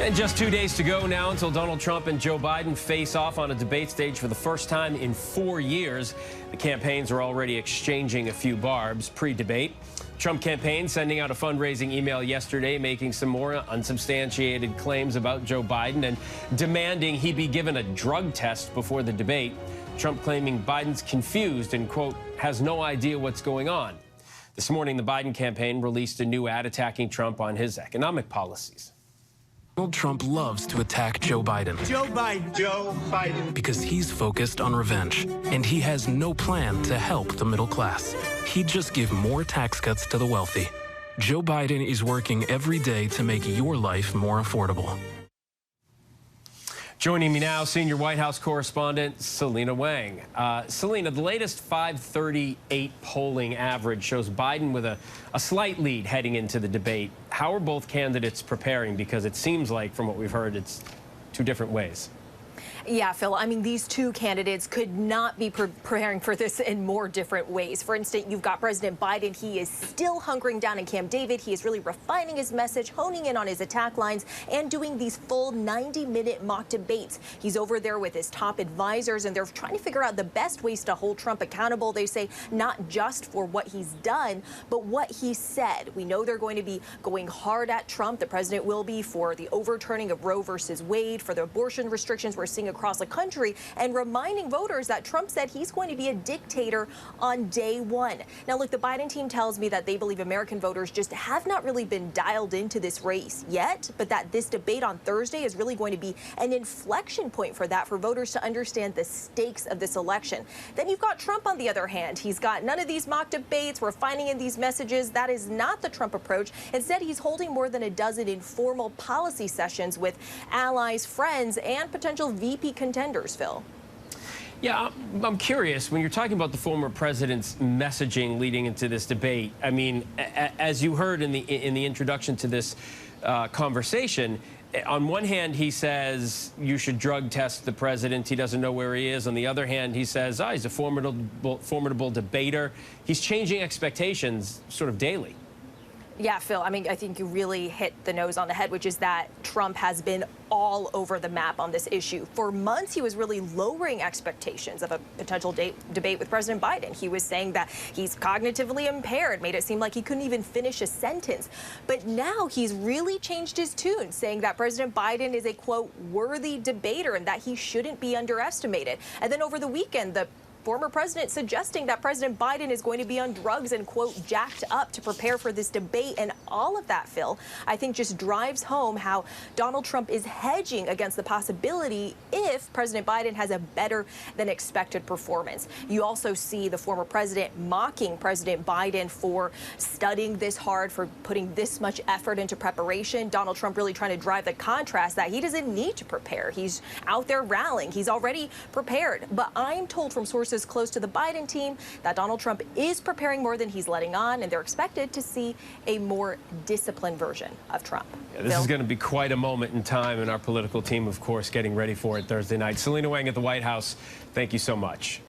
And just 2 days to go now until Donald Trump and Joe Biden face off on a debate stage for the first time in 4 years. The campaigns are already exchanging a few barbs pre-debate. Trump campaign sending out a fundraising email yesterday making some more unsubstantiated claims about Joe Biden and demanding he be given a drug test before the debate. Trump claiming Biden's confused and, quote, has no idea what's going on. This morning, the Biden campaign released a new ad attacking Trump on his economic policies. Donald Trump loves to attack Joe Biden. Joe Biden. Joe Biden. Because he's focused on revenge, and he has no plan to help the middle class. He'd just give more tax cuts to the wealthy. Joe Biden is working every day to make your life more affordable. Joining me now, senior White House correspondent Selena Wang. Selena, the latest 538 polling average shows Biden with a slight lead heading into the debate. How are both candidates preparing? Because it seems like, from what we've heard, it's two different ways. Yeah, Phil, I mean, these two candidates could not be preparing for this in more different ways. For instance, you've got President Biden. He is still hunkering down in Camp David. He is really refining his message, honing in on his attack lines, and doing these full 90-minute mock debates. He's over there with his top advisors, and they're trying to figure out the best ways to hold Trump accountable. They say not just for what he's done, but what he said. We know they're going to be going hard at Trump. The president will be for the overturning of Roe versus Wade, for the abortion restrictions we're seeing across the country, and reminding voters that Trump said he's going to be a dictator on day one. Now, look, the Biden team tells me that they believe American voters just have not really been dialed into this race yet, but that this debate on Thursday is really going to be an inflection point for that, for voters to understand the stakes of this election. Then you've got Trump on the other hand. He's got none of these mock debates. We're finding in these messages. That is not the Trump approach. Instead, he's holding more than a dozen informal policy sessions with allies, friends, and potential VP contenders, Phil. Yeah, I'm curious, when you're talking about the former president's messaging leading into this debate, I mean, as you heard in the introduction to this conversation, on one hand, he says you should drug test the president. He doesn't know where he is. On the other hand, he says, he's a formidable debater. He's changing expectations sort of daily. Yeah, Phil, I mean, I think you really hit the nose on the head, which is that Trump has been all over the map on this issue. For months, he was really lowering expectations of a potential debate with President Biden. He was saying that he's cognitively impaired, made it seem like he couldn't even finish a sentence. But now he's really changed his tune, saying that President Biden is a, quote, worthy debater and that he shouldn't be underestimated. And then over the weekend, the former president suggesting that President Biden is going to be on drugs and, quote, jacked up to prepare for this debate. And all of that, Phil, I think just drives home how Donald Trump is hedging against the possibility if President Biden has a better than expected performance. You also see the former president mocking President Biden for studying this hard, for putting this much effort into preparation. Donald Trump really trying to drive the contrast that he doesn't need to prepare. He's out there rallying. He's already prepared. But I'm told from sources close to the Biden team that Donald Trump is preparing more than he's letting on, and they're expected to see a more disciplined version of Trump. Yeah, this is going to be quite a moment in time, and our political team, of course, getting ready for it Thursday night. Selena Wang at the White House, thank you so much.